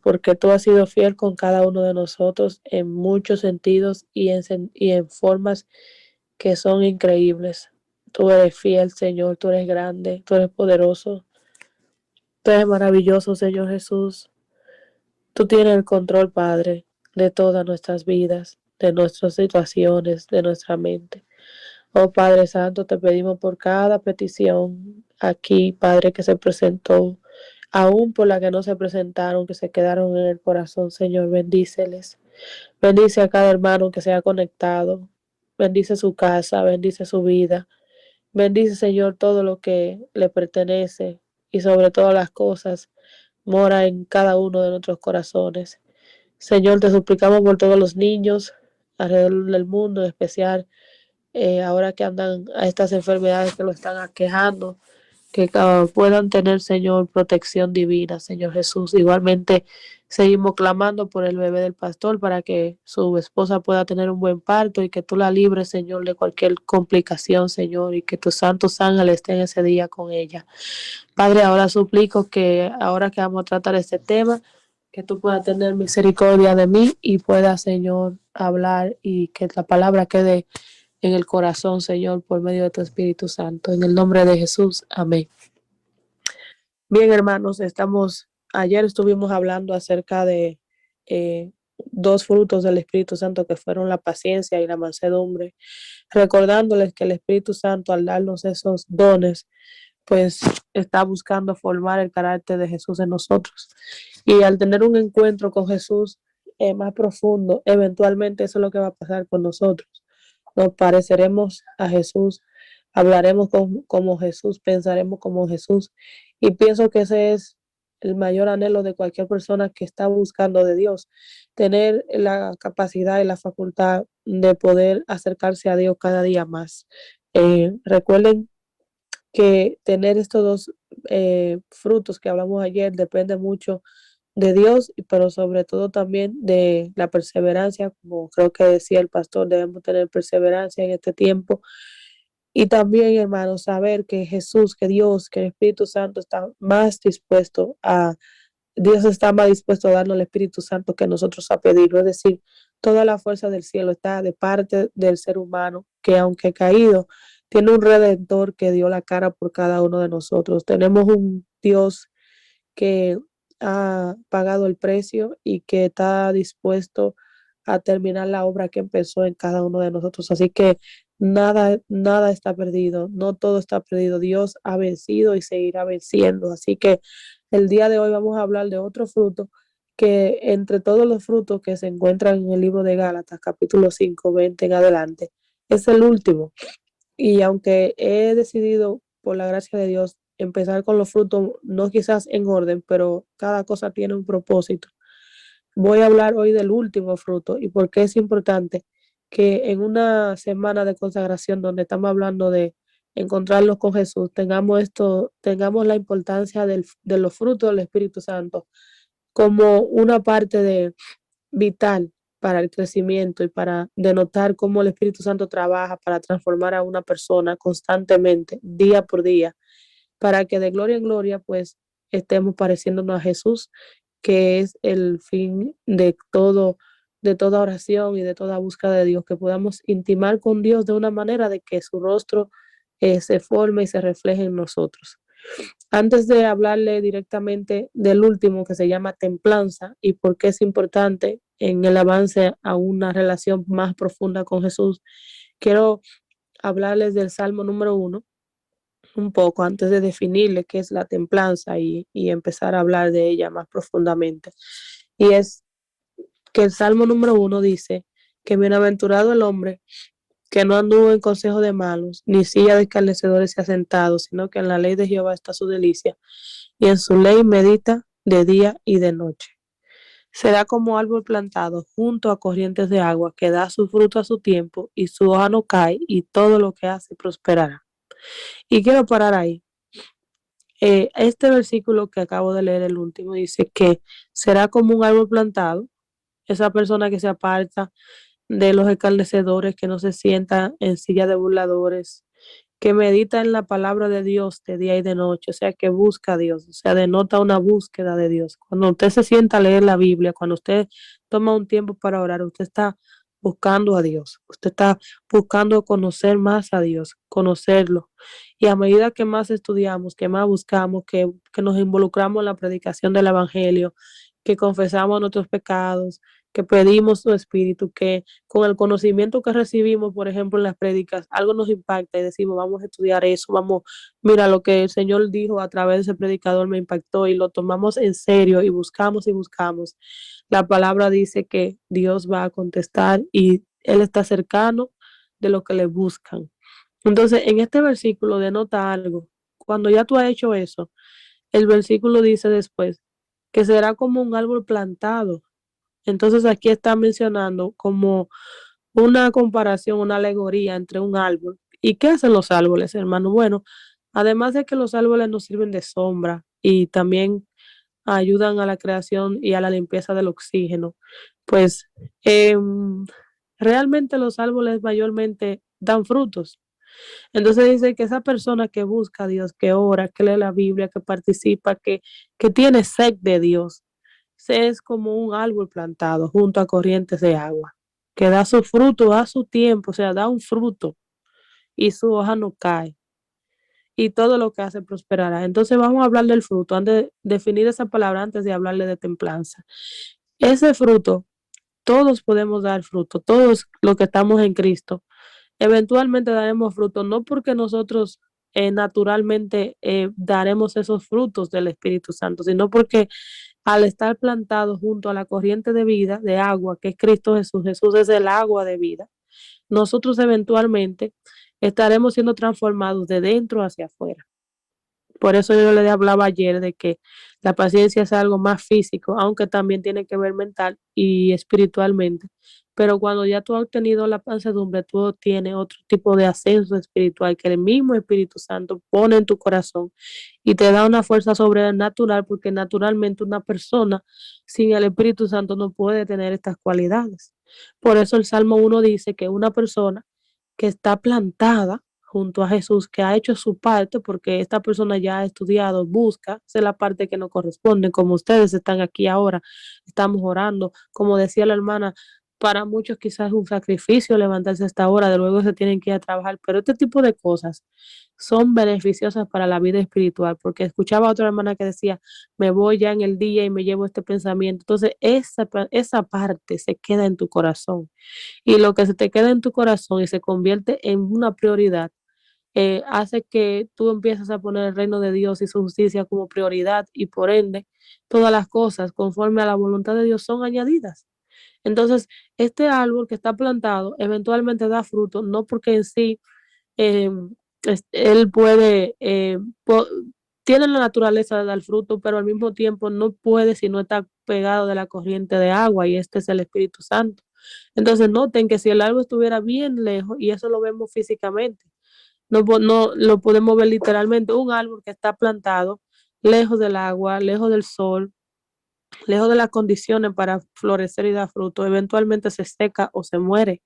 porque tú has sido fiel con cada uno de nosotros en muchos sentidos y en formas que son increíbles. Tú eres fiel, Señor, tú eres grande, tú eres poderoso, tú eres maravilloso, Señor Jesús. Tú tienes el control, Padre, de todas nuestras vidas, de nuestras situaciones, de nuestra mente. Oh Padre Santo, te pedimos por cada petición aquí, Padre, que se presentó, aún por la que no se presentaron, que se quedaron en el corazón, Señor, bendíceles. Bendice a cada hermano que se ha conectado. Bendice su casa, bendice su vida. Bendice, Señor, todo lo que le pertenece y sobre todas las cosas, mora en cada uno de nuestros corazones. Señor, te suplicamos por todos los niños alrededor del mundo, en especial ahora que andan a estas enfermedades que lo están aquejando, que puedan tener, Señor, protección divina, Señor Jesús. Igualmente, seguimos clamando por el bebé del pastor para que su esposa pueda tener un buen parto y que tú la libres, Señor, de cualquier complicación, Señor, y que tus santos ángeles estén ese día con ella. Padre, ahora suplico que ahora que vamos a tratar este tema, que tú puedas tener misericordia de mí y puedas, Señor, hablar y que la palabra quede en el corazón, Señor, por medio de tu Espíritu Santo. En el nombre de Jesús. Amén. Bien, hermanos, ayer estuvimos hablando acerca de eh, dos frutos del Espíritu Santo que fueron la paciencia y la mansedumbre, recordándoles que el Espíritu Santo al darnos esos dones, pues está buscando formar el carácter de Jesús en nosotros. Y al tener un encuentro con Jesús más profundo, eventualmente eso es lo que va a pasar con nosotros. Nos pareceremos a Jesús, hablaremos como Jesús, pensaremos como Jesús. Y pienso que ese es el mayor anhelo de cualquier persona que está buscando de Dios, tener la capacidad y la facultad de poder acercarse a Dios cada día más. Recuerden que tener estos dos frutos que hablamos ayer depende mucho de Dios, pero sobre todo también de la perseverancia, como creo que decía el pastor, debemos tener perseverancia en este tiempo. Y también, hermanos, saber que Jesús, que Dios, que el Espíritu Santo Dios está más dispuesto a darnos el Espíritu Santo que nosotros a pedirlo. Es decir, toda la fuerza del cielo está de parte del ser humano, que aunque caído, tiene un redentor que dio la cara por cada uno de nosotros. Tenemos un Dios que ha pagado el precio y que está dispuesto a terminar la obra que empezó en cada uno de nosotros. Así que nada está perdido, no todo está perdido. Dios ha vencido y seguirá venciendo. Así que el día de hoy vamos a hablar de otro fruto que entre todos los frutos que se encuentran en el libro de Gálatas, capítulo 5 20 en adelante, es el último. Y aunque he decidido, por la gracia de Dios, empezar con los frutos, no quizás en orden, pero cada cosa tiene un propósito. Voy a hablar hoy del último fruto y por qué es importante que en una semana de consagración donde estamos hablando de encontrarnos con Jesús, tengamos la importancia de los frutos del Espíritu Santo como una parte vital para el crecimiento y para denotar cómo el Espíritu Santo trabaja para transformar a una persona constantemente, día por día, para que de gloria en gloria, pues, estemos pareciéndonos a Jesús, que es el fin de toda oración y de toda búsqueda de Dios, que podamos intimar con Dios de una manera de que su rostro se forme y se refleje en nosotros. Antes de hablarle directamente del último, que se llama templanza, y por qué es importante en el avance a una relación más profunda con Jesús, quiero hablarles del Salmo número 1 un poco antes de definirle qué es la templanza y empezar a hablar de ella más profundamente. Y es que el Salmo número 1 dice que bienaventurado el hombre que no anduvo en consejo de malos, ni silla de escarnecedores se ha sentado, sino que en la ley de Jehová está su delicia, y en su ley medita de día y de noche. Será como árbol plantado junto a corrientes de agua, que da su fruto a su tiempo, y su hoja no cae, y todo lo que hace prosperará. Y quiero parar ahí. Este versículo que acabo de leer, el último, dice que será como un árbol plantado, esa persona que se aparta de los escarnecedores, que no se sienta en silla de burladores, que medita en la palabra de Dios de día y de noche, o sea, que busca a Dios, o sea, denota una búsqueda de Dios. Cuando usted se sienta a leer la Biblia, cuando usted toma un tiempo para orar, usted está buscando a Dios, usted está buscando conocer más a Dios, conocerlo. Y a medida que más estudiamos, que más buscamos, que nos involucramos en la predicación del Evangelio, que confesamos nuestros pecados, que pedimos su espíritu, que con el conocimiento que recibimos, por ejemplo, en las prédicas, algo nos impacta y decimos, vamos a estudiar eso, vamos, mira, lo que el Señor dijo a través de ese predicador me impactó y lo tomamos en serio y buscamos y buscamos. La palabra dice que Dios va a contestar y Él está cercano de lo que le buscan. Entonces, en este versículo denota algo. Cuando ya tú has hecho eso, el versículo dice después que será como un árbol plantado. Entonces aquí está mencionando como una comparación, una alegoría entre un árbol. ¿Y qué hacen los árboles, hermano? Bueno, además de que los árboles nos sirven de sombra y también ayudan a la creación y a la limpieza del oxígeno, pues eh, realmente los árboles mayormente dan frutos. Entonces dice que esa persona que busca a Dios, que ora, que lee la Biblia, que participa, que tiene sed de Dios, se es como un árbol plantado junto a corrientes de agua, que da su fruto a su tiempo, o sea, da un fruto y su hoja no cae y todo lo que hace prosperará. Entonces vamos a hablar del fruto, antes de definir esa palabra, antes de hablarle de templanza. Ese fruto, todos podemos dar fruto, todos los que estamos en Cristo, eventualmente daremos fruto, no porque nosotros naturalmente daremos esos frutos del Espíritu Santo, sino porque al estar plantados junto a la corriente de vida, de agua, que es Cristo Jesús, Jesús es el agua de vida, nosotros eventualmente estaremos siendo transformados de dentro hacia afuera. Por eso yo le hablaba ayer de que la paciencia es algo más físico, aunque también tiene que ver mental y espiritualmente. Pero cuando ya tú has obtenido la mansedumbre, tú tienes otro tipo de ascenso espiritual que el mismo Espíritu Santo pone en tu corazón y te da una fuerza sobrenatural, porque naturalmente una persona sin el Espíritu Santo no puede tener estas cualidades. Por eso el Salmo 1 dice que una persona que está plantada junto a Jesús, que ha hecho su parte, porque esta persona ya ha estudiado, busca, esa es la parte que nos corresponde, como ustedes están aquí ahora, estamos orando, como decía la hermana, para muchos quizás es un sacrificio levantarse a esta hora, de luego se tienen que ir a trabajar, pero este tipo de cosas son beneficiosas para la vida espiritual, porque escuchaba a otra hermana que decía, me voy ya en el día y me llevo este pensamiento, entonces esa parte se queda en tu corazón y lo que se te queda en tu corazón y se convierte en una prioridad, hace que tú empieces a poner el reino de Dios y su justicia como prioridad y por ende todas las cosas conforme a la voluntad de Dios son añadidas. Entonces, este árbol que está plantado eventualmente da fruto, no porque en sí eh, él puede, tiene la naturaleza de dar fruto, pero al mismo tiempo no puede si no está pegado de la corriente de agua y este es el Espíritu Santo. Entonces noten que si el árbol estuviera bien lejos, y eso lo vemos físicamente, no lo podemos ver literalmente, un árbol que está plantado lejos del agua, lejos del sol, lejos de las condiciones para florecer y dar fruto, eventualmente se seca o se muere.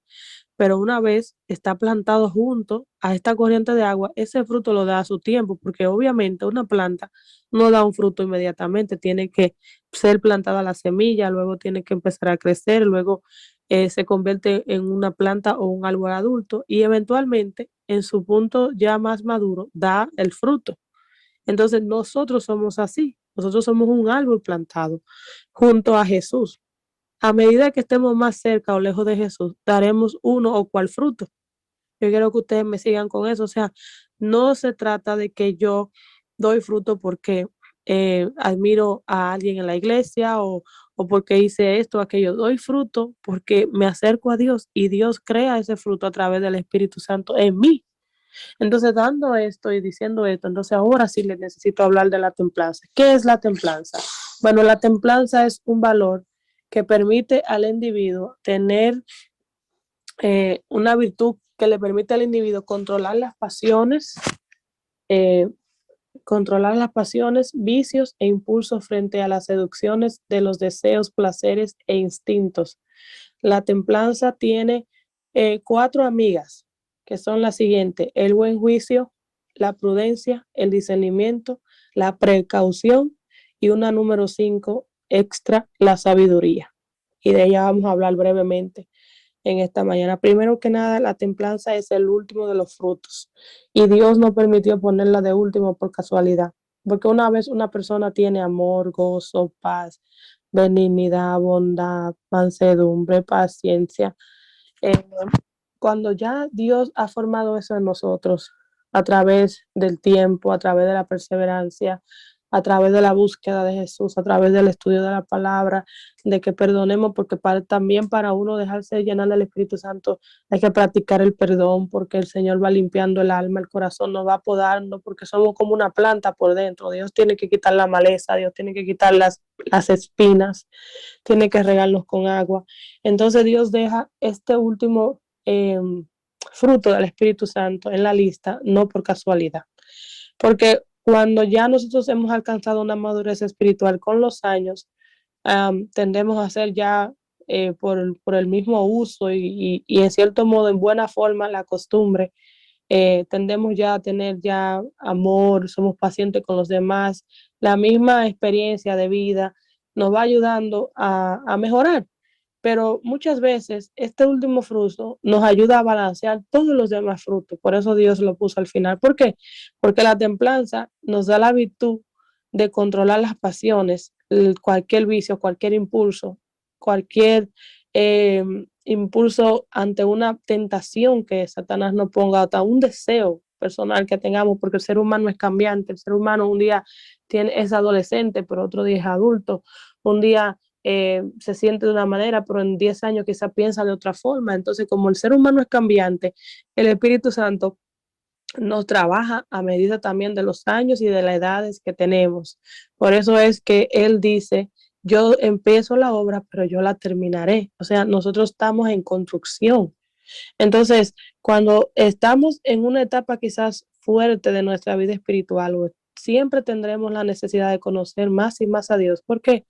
Pero una vez está plantado junto a esta corriente de agua, ese fruto lo da a su tiempo, porque obviamente una planta no da un fruto inmediatamente, tiene que ser plantada la semilla, luego tiene que empezar a crecer, luego se convierte en una planta o un árbol adulto y eventualmente en su punto ya más maduro da el fruto. Entonces nosotros somos así, nosotros somos un árbol plantado junto a Jesús. A medida que estemos más cerca o lejos de Jesús, daremos uno o cual fruto. Yo quiero que ustedes me sigan con eso. O sea, no se trata de que yo doy fruto porque admiro a alguien en la iglesia o porque hice esto o aquello. Doy fruto porque me acerco a Dios y Dios crea ese fruto a través del Espíritu Santo en mí. Entonces, dando esto y diciendo esto, entonces ahora sí les necesito hablar de la templanza. ¿Qué es la templanza? Bueno, la templanza es un valor que permite al individuo tener una virtud que le permite al individuo eh, controlar las pasiones, vicios e impulsos frente a las seducciones de los deseos, placeres e instintos. La templanza tiene cuatro amigas. que son las siguientes: el buen juicio, la prudencia, el discernimiento, la precaución y una número 5 extra, la sabiduría. Y de ella vamos a hablar brevemente en esta mañana. Primero que nada, la templanza es el último de los frutos y Dios no permitió ponerla de último por casualidad, porque una vez una persona tiene amor, gozo, paz, benignidad, bondad, mansedumbre, paciencia, eh, cuando ya Dios ha formado eso en nosotros a través del tiempo, a través de la perseverancia, a través de la búsqueda de Jesús, a través del estudio de la palabra, de que perdonemos, porque también para uno dejarse llenar del Espíritu Santo hay que practicar el perdón, porque el Señor va limpiando el alma, el corazón nos va podando, porque somos como una planta por dentro. Dios tiene que quitar la maleza, Dios tiene que quitar las espinas, tiene que regarlos con agua. Entonces Dios deja este último eh, fruto del Espíritu Santo en la lista, no por casualidad. Porque cuando ya nosotros hemos alcanzado una madurez espiritual con los años, tendemos a hacer ya por el mismo uso y en cierto modo, en buena forma, la costumbre, tendemos ya a tener ya amor, somos pacientes con los demás, la misma experiencia de vida nos va ayudando a mejorar. Pero muchas veces este último fruto nos ayuda a balancear todos los demás frutos. Por eso Dios lo puso al final. ¿Por qué? Porque la templanza nos da la virtud de controlar las pasiones, cualquier vicio, cualquier impulso, cualquier impulso ante una tentación que Satanás nos ponga, hasta un deseo personal que tengamos, porque el ser humano es cambiante. El ser humano un día es adolescente, pero otro día es adulto. Un día se siente de una manera, pero en 10 años quizá piensa de otra forma. Entonces, como el ser humano es cambiante, el Espíritu Santo nos trabaja a medida también de los años y de las edades que tenemos. Por eso es que Él dice, yo empiezo la obra, pero yo la terminaré. O sea, nosotros estamos en construcción. Entonces, cuando estamos en una etapa quizás fuerte de nuestra vida espiritual, siempre tendremos la necesidad de conocer más y más a Dios. ¿Por qué?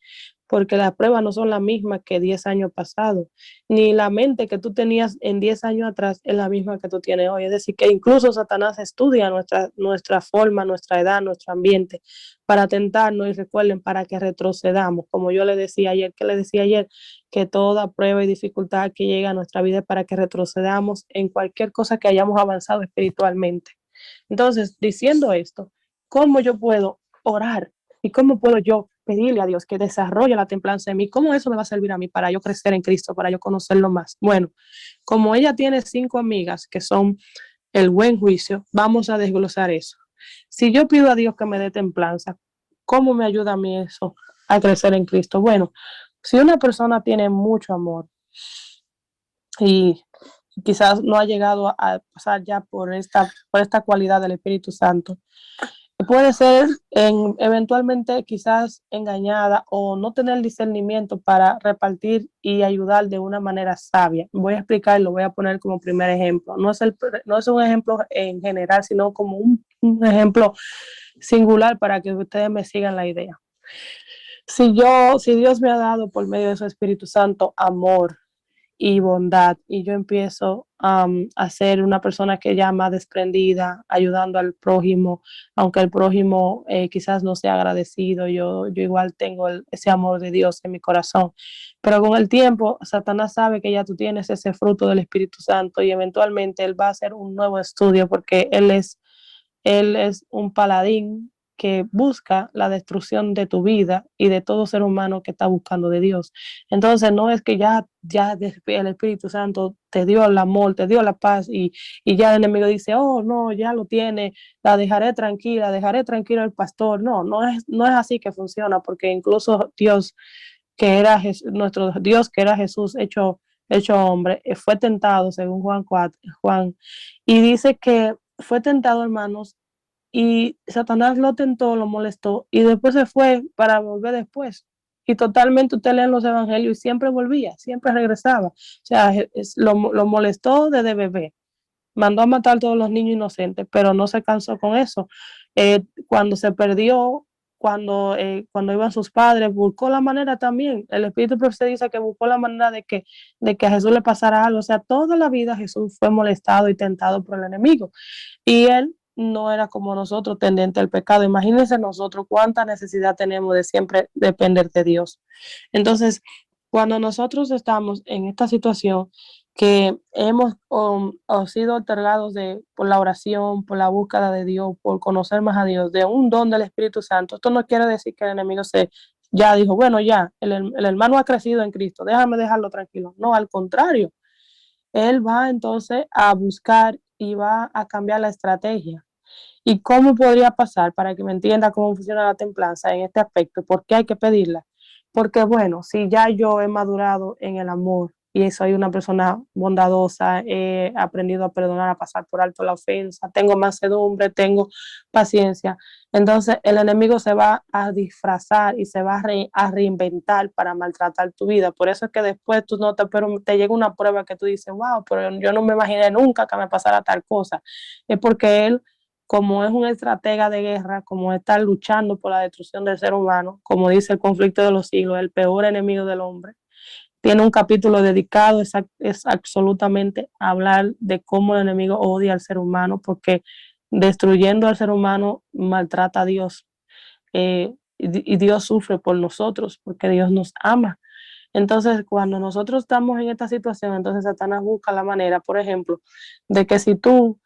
Porque las pruebas no son las mismas que 10 años pasados, ni la mente que tú tenías en 10 años atrás es la misma que tú tienes hoy. Es decir, que incluso Satanás estudia nuestra forma, nuestra edad, nuestro ambiente, para tentarnos, y recuerden, para que retrocedamos. Como yo le decía ayer, que toda prueba y dificultad que llega a nuestra vida es para que retrocedamos en cualquier cosa que hayamos avanzado espiritualmente. Entonces, diciendo esto, ¿cómo yo puedo orar? ¿Y cómo puedo yo pedirle a Dios que desarrolle la templanza en mí? ¿Cómo eso me va a servir a mí para yo crecer en Cristo, para yo conocerlo más? Bueno, como ella tiene 5 amigas que son el buen juicio, vamos a desglosar eso. Si yo pido a Dios que me dé templanza, ¿cómo me ayuda a mí eso a crecer en Cristo? Bueno, si una persona tiene mucho amor y quizás no ha llegado a pasar ya por esta cualidad del Espíritu Santo, puede ser eventualmente quizás engañada o no tener discernimiento para repartir y ayudar de una manera sabia. Voy a explicar, lo voy a poner como primer ejemplo. No es un ejemplo en general, sino como un ejemplo singular para que ustedes me sigan la idea. Si Dios me ha dado por medio de su Espíritu Santo amor y bondad, y yo empiezo a ser una persona que ya más desprendida, ayudando al prójimo, aunque el prójimo quizás no sea agradecido, yo igual tengo ese amor de Dios en mi corazón. Pero con el tiempo, Satanás sabe que ya tú tienes ese fruto del Espíritu Santo y eventualmente él va a hacer un nuevo estudio porque él es un paladín que busca la destrucción de tu vida y de todo ser humano que está buscando de Dios. Entonces, no es que ya el Espíritu Santo te dio el amor, te dio la paz y ya el enemigo dice, oh, no, ya lo tiene, la dejaré tranquila al pastor. No es así que funciona, porque incluso Dios, nuestro Dios, que era Jesús hecho hombre, fue tentado, según Juan, y dice que fue tentado, hermanos, y Satanás lo tentó, lo molestó y después se fue para volver después. Y totalmente usted lee en los evangelios y siempre volvía, siempre regresaba. O sea, lo molestó desde bebé, mandó a matar a todos los niños inocentes, pero no se cansó con eso. Cuando se perdió, cuando iban sus padres, buscó la manera también. El Espíritu Profeta dice que buscó la manera de que a Jesús le pasara algo. O sea, toda la vida Jesús fue molestado y tentado por el enemigo. Y él no era como nosotros, tendente al pecado. Imagínense nosotros cuánta necesidad tenemos de siempre depender de Dios. Entonces, cuando nosotros estamos en esta situación que hemos sido otorgados por la oración, por la búsqueda de Dios, por conocer más a Dios, de un don del Espíritu Santo, esto no quiere decir que el enemigo ya dijo, bueno, ya, el hermano ha crecido en Cristo, déjame dejarlo tranquilo. No, al contrario, él va entonces a buscar y va a cambiar la estrategia. ¿Y cómo podría pasar para que me entienda cómo funciona la templanza en este aspecto? ¿Por qué hay que pedirla? Porque bueno, si ya yo he madurado en el amor y soy una persona bondadosa, he aprendido a perdonar, a pasar por alto la ofensa, tengo mansedumbre, tengo paciencia, entonces el enemigo se va a disfrazar y se va a reinventar para maltratar tu vida. Por eso es que después tú no te, pero te llega una prueba que tú dices, wow, pero yo no me imaginé nunca que me pasara tal cosa. Es porque él, como es un estratega de guerra, como está luchando por la destrucción del ser humano, como dice el conflicto de los siglos, el peor enemigo del hombre, tiene un capítulo dedicado, es absolutamente hablar de cómo el enemigo odia al ser humano, porque destruyendo al ser humano maltrata a Dios, y Dios sufre por nosotros, porque Dios nos ama. Entonces, cuando nosotros estamos en esta situación, entonces Satanás busca la manera, por ejemplo, de que si tú,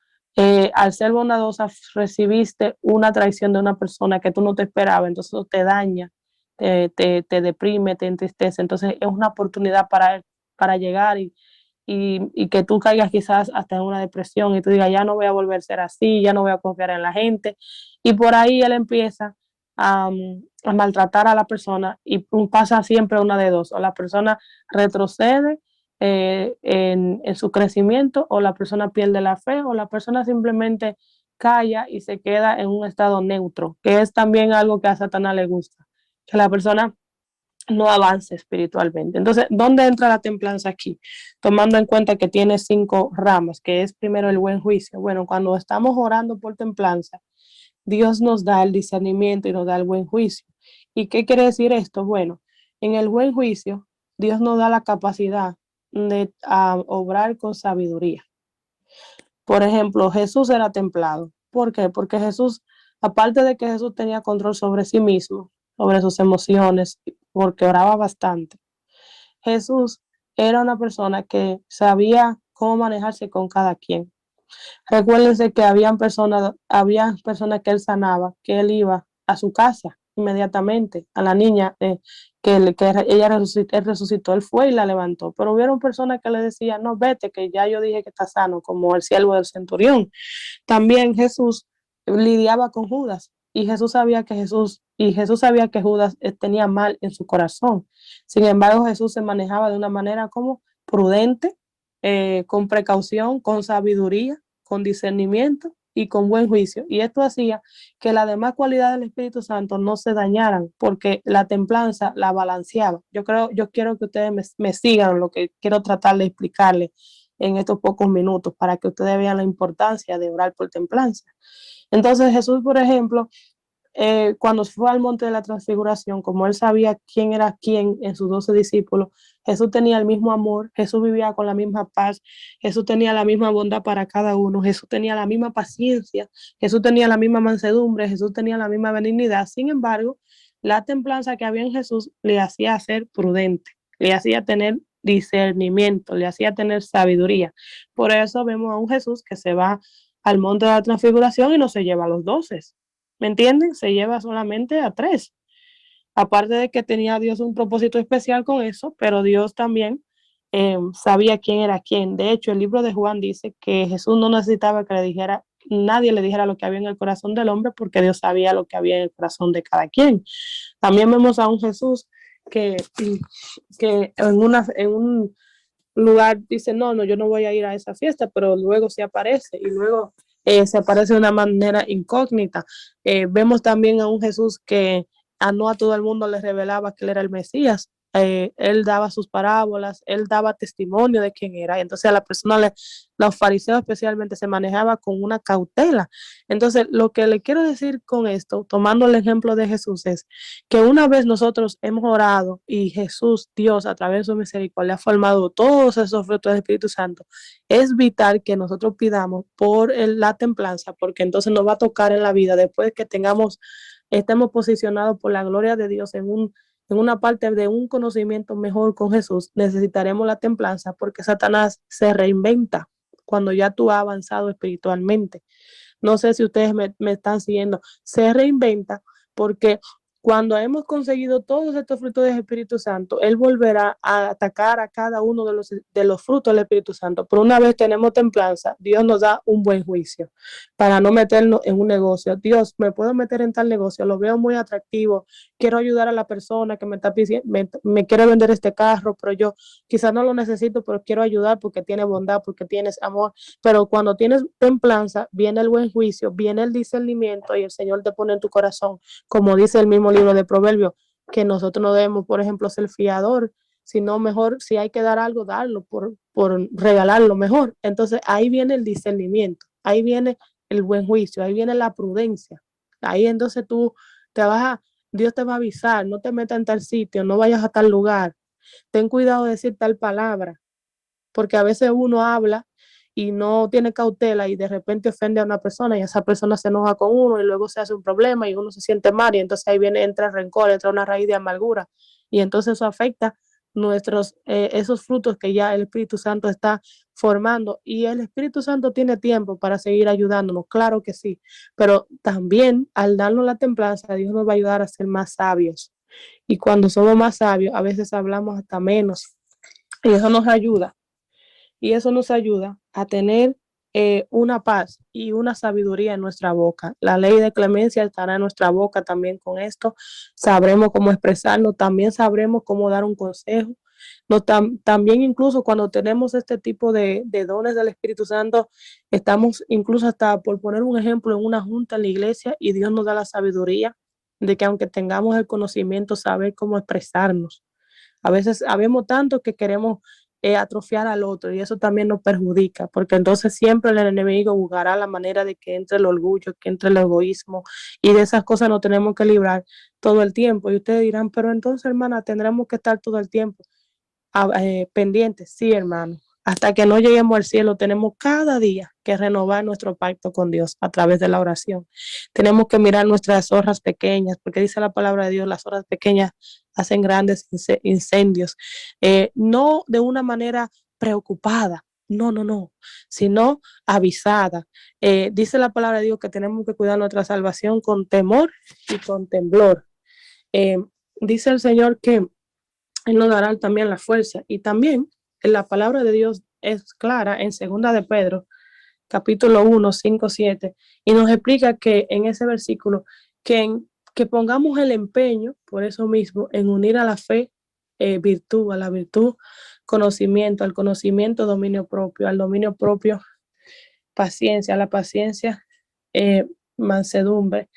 al ser bondadosa, recibiste una traición de una persona que tú no te esperabas, entonces eso te daña, te deprime, te entristece. Entonces, es una oportunidad para llegar y que tú caigas quizás hasta en una depresión y tú digas, ya no voy a volver a ser así, ya no voy a confiar en la gente. Y por ahí él empieza a maltratar a la persona y pasa siempre una de dos, o la persona retrocede en su crecimiento, o la persona pierde la fe, o la persona simplemente calla y se queda en un estado neutro, que es también algo que a Satanás le gusta, que la persona no avance espiritualmente. Entonces, ¿dónde entra la templanza aquí? Tomando en cuenta que tiene 5 ramas, que es primero el buen juicio. Bueno, cuando estamos orando por templanza, Dios nos da el discernimiento y nos da el buen juicio. ¿Y qué quiere decir esto? Bueno, en el buen juicio, Dios nos da la capacidad de obrar con sabiduría. Por ejemplo, Jesús era templado. ¿Por qué? Porque Jesús, aparte de que Jesús tenía control sobre sí mismo, sobre sus emociones, porque oraba bastante, Jesús era una persona que sabía cómo manejarse con cada quien. Recuérdense que había personas que él sanaba, que él iba a su casa inmediatamente, a la niña ella él resucitó, él fue y la levantó. Pero hubieron personas que le decían, no, vete, que ya yo dije que está sano, como el siervo del centurión. También Jesús lidiaba con Judas y Jesús sabía que Judas tenía mal en su corazón. Sin embargo, Jesús se manejaba de una manera como prudente, con precaución, con sabiduría, con discernimiento y con buen juicio. Y esto hacía que las demás cualidades del Espíritu Santo no se dañaran, porque la templanza la balanceaba. Yo quiero que ustedes me sigan lo que quiero tratar de explicarles en estos pocos minutos para que ustedes vean la importancia de orar por templanza. Entonces Jesús, por ejemplo, cuando fue al monte de la transfiguración, como él sabía quién era quién en sus 12 discípulos, Jesús tenía el mismo amor, Jesús vivía con la misma paz, Jesús tenía la misma bondad para cada uno, Jesús tenía la misma paciencia, Jesús tenía la misma mansedumbre, Jesús tenía la misma benignidad. Sin embargo, la templanza que había en Jesús le hacía ser prudente, le hacía tener discernimiento, le hacía tener sabiduría. Por eso vemos a un Jesús que se va al monte de la transfiguración y no se lleva a los 12. ¿Me entienden? Se lleva solamente a 3. Aparte de que tenía Dios un propósito especial con eso, pero Dios también sabía quién era quién. De hecho, el libro de Juan dice que Jesús no necesitaba que nadie le dijera lo que había en el corazón del hombre, porque Dios sabía lo que había en el corazón de cada quien. También vemos a un Jesús que, que en un lugar dice, no, yo no voy a ir a esa fiesta, pero luego se aparece y luego se aparece de una manera incógnita. Vemos también a un Jesús que no a todo el mundo le revelaba que él era el Mesías, él daba sus parábolas, él daba testimonio de quién era. Entonces a la persona, los fariseos especialmente, se manejaba con una cautela. Entonces lo que le quiero decir con esto, tomando el ejemplo de Jesús, es que una vez nosotros hemos orado y Jesús, Dios, a través de su misericordia, ha formado todos esos frutos del Espíritu Santo, es vital que nosotros pidamos por la templanza, porque entonces nos va a tocar en la vida después que estemos posicionados por la gloria de Dios en una parte de un conocimiento mejor con Jesús. Necesitaremos la templanza porque Satanás se reinventa cuando ya tú has avanzado espiritualmente. No sé si ustedes me están siguiendo. Se reinventa porque cuando hemos conseguido todos estos frutos del Espíritu Santo, Él volverá a atacar a cada uno de los frutos del Espíritu Santo. Pero una vez tenemos templanza, Dios nos da un buen juicio para no meternos en un negocio. Dios, me puedo meter en tal negocio, lo veo muy atractivo, quiero ayudar a la persona que me está pidiendo, me quiere vender este carro, pero yo quizás no lo necesito, pero quiero ayudar porque tiene bondad, porque tienes amor. Pero cuando tienes templanza, viene el buen juicio, viene el discernimiento y el Señor te pone en tu corazón, como dice el mismo libro de Proverbios, que nosotros no debemos, por ejemplo, ser fiador, sino mejor, si hay que dar algo, darlo por regalarlo mejor. Entonces ahí viene el discernimiento, ahí viene el buen juicio, ahí viene la prudencia. Ahí entonces tú te vas a, Dios te va a avisar, no te metas en tal sitio, no vayas a tal lugar, ten cuidado de decir tal palabra, porque a veces uno habla y no tiene cautela y de repente ofende a una persona y esa persona se enoja con uno y luego se hace un problema y uno se siente mal y entonces ahí viene, entra el rencor, entra una raíz de amargura y entonces eso afecta esos frutos que ya el Espíritu Santo está formando y el Espíritu Santo tiene tiempo para seguir ayudándonos, claro que sí, pero también al darnos la templanza Dios nos va a ayudar a ser más sabios y cuando somos más sabios a veces hablamos hasta menos y eso nos ayuda a tener una paz y una sabiduría en nuestra boca. La ley de clemencia estará en nuestra boca también con esto. Sabremos cómo expresarnos, también sabremos cómo dar un consejo. No, también incluso cuando tenemos este tipo de dones del Espíritu Santo, estamos incluso hasta, por poner un ejemplo, en una junta en la iglesia y Dios nos da la sabiduría de que aunque tengamos el conocimiento, saber cómo expresarnos. A veces sabemos tanto que queremos atrofiar al otro y eso también nos perjudica, porque entonces siempre el enemigo buscará la manera de que entre el orgullo, que entre el egoísmo y de esas cosas nos tenemos que librar todo el tiempo. Y ustedes dirán, pero entonces, hermana, tendremos que estar todo el tiempo pendientes, sí, hermano. Hasta que no lleguemos al cielo, tenemos cada día que renovar nuestro pacto con Dios a través de la oración. Tenemos que mirar nuestras zorras pequeñas, porque dice la palabra de Dios, las zorras pequeñas hacen grandes incendios. No de una manera preocupada, no, sino avisada. Dice la palabra de Dios que tenemos que cuidar nuestra salvación con temor y con temblor. Eh, Dice el Señor que Él nos dará también la fuerza. Y también la palabra de Dios es clara en segunda de Pedro, capítulo 1, 5, 7, y nos explica que en ese versículo que pongamos el empeño, por eso mismo, en unir a la fe virtud, a la virtud conocimiento, al conocimiento dominio propio, al dominio propio paciencia, a la paciencia mansedumbre,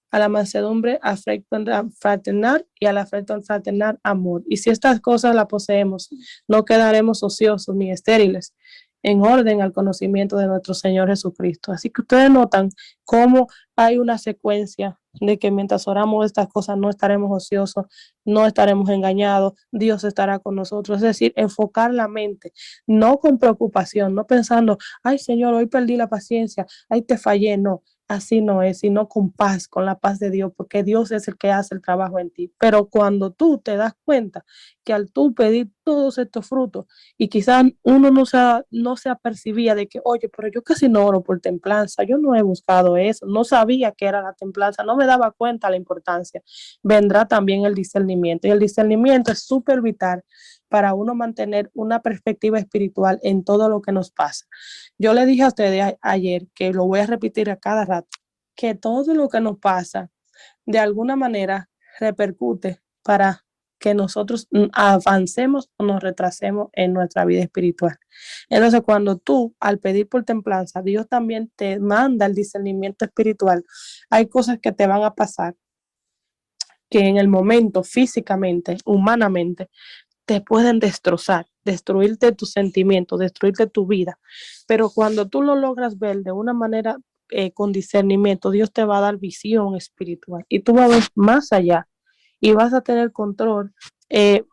a la mansedumbre afecto fraternal y al afecto fraternal amor. Y si estas cosas las poseemos, no quedaremos ociosos ni estériles, en orden al conocimiento de nuestro Señor Jesucristo. Así que ustedes notan cómo hay una secuencia de que mientras oramos estas cosas no estaremos ociosos, no estaremos engañados, Dios estará con nosotros. Es decir, enfocar la mente, no con preocupación, no pensando, ay Señor, hoy perdí la paciencia, ay te fallé, no. Así no es, sino con paz, con la paz de Dios, porque Dios es el que hace el trabajo en ti. Pero cuando tú te das cuenta que al tú pedir todos estos frutos, y quizás uno no se apercibía de que, oye, pero yo casi no oro por templanza, yo no he buscado eso, no sabía que era la templanza, no me daba cuenta la importancia. Vendrá también el discernimiento, y el discernimiento es súper vital para uno mantener una perspectiva espiritual en todo lo que nos pasa. Yo le dije a ustedes ayer, que lo voy a repetir a cada rato, que todo lo que nos pasa de alguna manera repercute para que nosotros avancemos o nos retrasemos en nuestra vida espiritual. Entonces, cuando tú, al pedir por templanza, Dios también te manda el discernimiento espiritual, hay cosas que te van a pasar que en el momento, físicamente, humanamente, te pueden destrozar, destruirte tus sentimientos, destruirte tu vida. Pero cuando tú lo logras ver de una manera con discernimiento, Dios te va a dar visión espiritual y tú vas a ver más allá y vas a tener control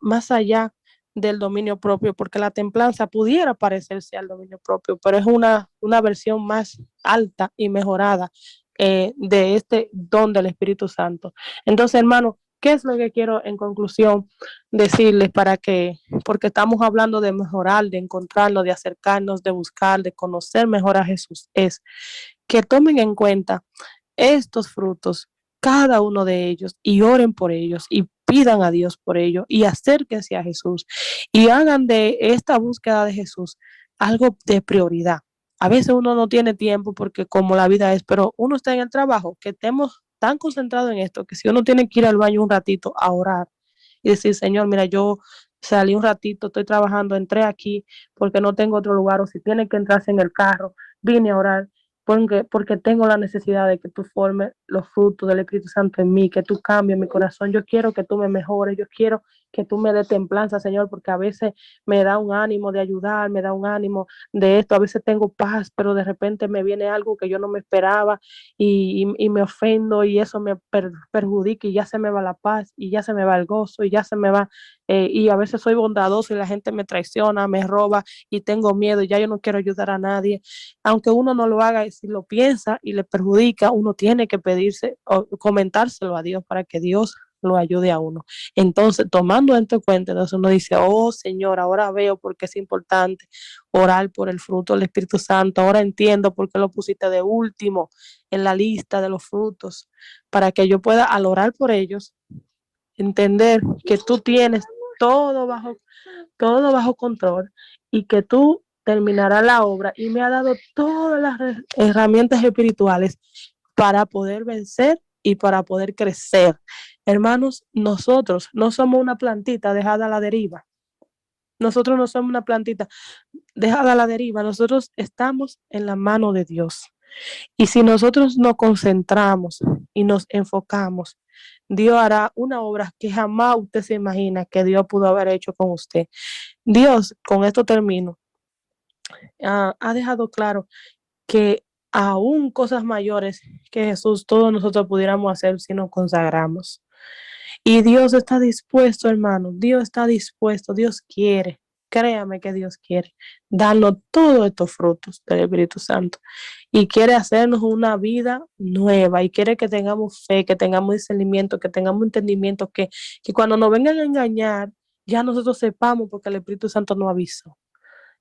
más allá del dominio propio, porque la templanza pudiera parecerse al dominio propio, pero es una versión más alta y mejorada de este don del Espíritu Santo. Entonces, hermano, ¿qué es lo que quiero en conclusión decirles para que, porque estamos hablando de mejorar, de encontrarnos, de acercarnos, de buscar, de conocer mejor a Jesús? Es que tomen en cuenta estos frutos, cada uno de ellos, y oren por ellos y pidan a Dios por ellos y acérquense a Jesús y hagan de esta búsqueda de Jesús algo de prioridad. A veces uno no tiene tiempo porque como la vida es, pero uno está en el trabajo, que estemos tan concentrados en esto, que si uno tiene que ir al baño un ratito a orar y decir, Señor, mira, yo salí un ratito, estoy trabajando, entré aquí porque no tengo otro lugar, o si tiene que entrarse en el carro, vine a orar, porque tengo la necesidad de que tú formes los frutos del Espíritu Santo en mí, que tú cambies mi corazón. Yo quiero que tú me mejores, yo quiero que tú me des templanza, Señor, porque a veces me da un ánimo de ayudar, me da un ánimo de esto, a veces tengo paz, pero de repente me viene algo que yo no me esperaba y me ofendo y eso me perjudica y ya se me va la paz y ya se me va el gozo y ya se me va, y a veces soy bondadoso y la gente me traiciona, me roba y tengo miedo y ya yo no quiero ayudar a nadie. Aunque uno no lo haga, y si lo piensa y le perjudica, uno tiene que pedirse o comentárselo a Dios para que Dios lo ayude a uno. Entonces, tomando esto en cuenta, entonces uno dice, oh Señor, ahora veo por qué es importante orar por el fruto del Espíritu Santo, ahora entiendo por qué lo pusiste de último en la lista de los frutos, para que yo pueda, al orar por ellos, entender que tú tienes todo bajo todo bajo control y que tú terminarás la obra y me ha dado todas las herramientas espirituales para poder vencer y para poder crecer. Hermanos, nosotros no somos una plantita dejada a la deriva. Nosotros no somos una plantita dejada a la deriva. Nosotros estamos en la mano de Dios. Y si nosotros nos concentramos y nos enfocamos, Dios hará una obra que jamás usted se imagina que Dios pudo haber hecho con usted. Dios, con esto termino, ha dejado claro que aún cosas mayores que Jesús, todos nosotros pudiéramos hacer si nos consagramos. Y Dios está dispuesto, hermano, Dios está dispuesto, Dios quiere, créame que Dios quiere darnos todos estos frutos del Espíritu Santo y quiere hacernos una vida nueva y quiere que tengamos fe, que tengamos discernimiento, que tengamos entendimiento, que cuando nos vengan a engañar, ya nosotros sepamos porque el Espíritu Santo nos avisó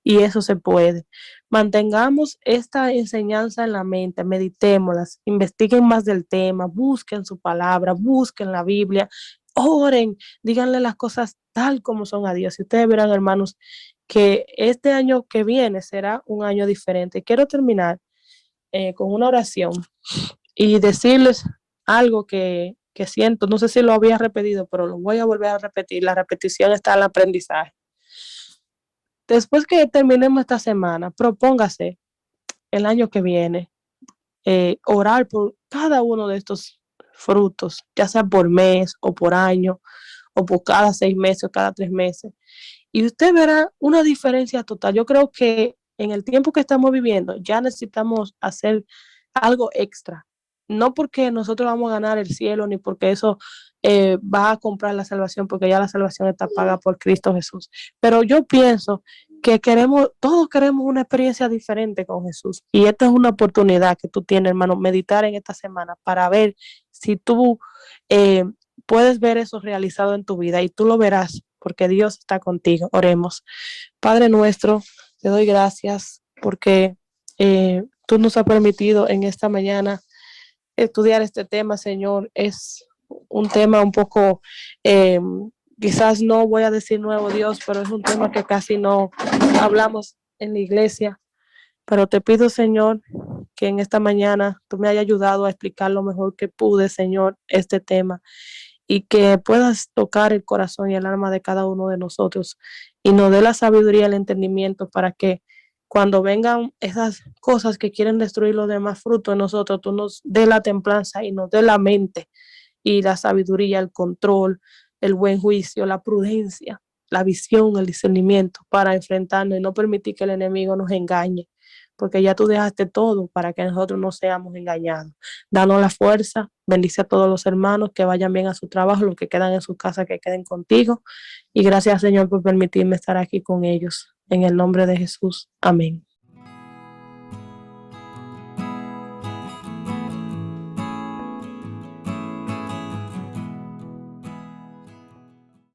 y eso se puede. Mantengamos esta enseñanza en la mente, meditémoslas, investiguen más del tema, busquen su palabra, busquen la Biblia, oren, díganle las cosas tal como son a Dios. Y ustedes verán, hermanos, que este año que viene será un año diferente. Quiero terminar con una oración y decirles algo que siento, no sé si lo había repetido, pero lo voy a volver a repetir. La repetición está en el aprendizaje. Después que terminemos esta semana, propóngase el año que viene orar por cada uno de estos frutos, ya sea por mes o por año, o por cada 6 meses o cada 3 meses. Y usted verá una diferencia total. Yo creo que en el tiempo que estamos viviendo ya necesitamos hacer algo extra. No porque nosotros vamos a ganar el cielo, ni porque eso va a comprar la salvación, porque ya la salvación está paga por Cristo Jesús. Pero yo pienso que todos queremos una experiencia diferente con Jesús. Y esta es una oportunidad que tú tienes, hermano, meditar en esta semana para ver si tú eh, puedes ver eso realizado en tu vida y tú lo verás porque Dios está contigo. Oremos. Padre nuestro, te doy gracias porque tú nos has permitido en esta mañana estudiar este tema, Señor. Es un tema un poco, eh, quizás no voy a decir nuevo, Dios, pero es un tema que casi no hablamos en la iglesia. Pero te pido, Señor, que en esta mañana tú me hayas ayudado a explicar lo mejor que pude, Señor, este tema y que puedas tocar el corazón y el alma de cada uno de nosotros y nos dé la sabiduría y el entendimiento para que cuando vengan esas cosas que quieren destruir los demás frutos de nosotros, tú nos dé la templanza y nos dé la mente y la sabiduría, el control, el buen juicio, la prudencia, la visión, el discernimiento para enfrentarnos y no permitir que el enemigo nos engañe, porque ya tú dejaste todo para que nosotros no seamos engañados. Danos la fuerza, bendice a todos los hermanos que vayan bien a su trabajo, los que quedan en su casa, que queden contigo. Y gracias, Señor, por permitirme estar aquí con ellos. En el nombre de Jesús. Amén.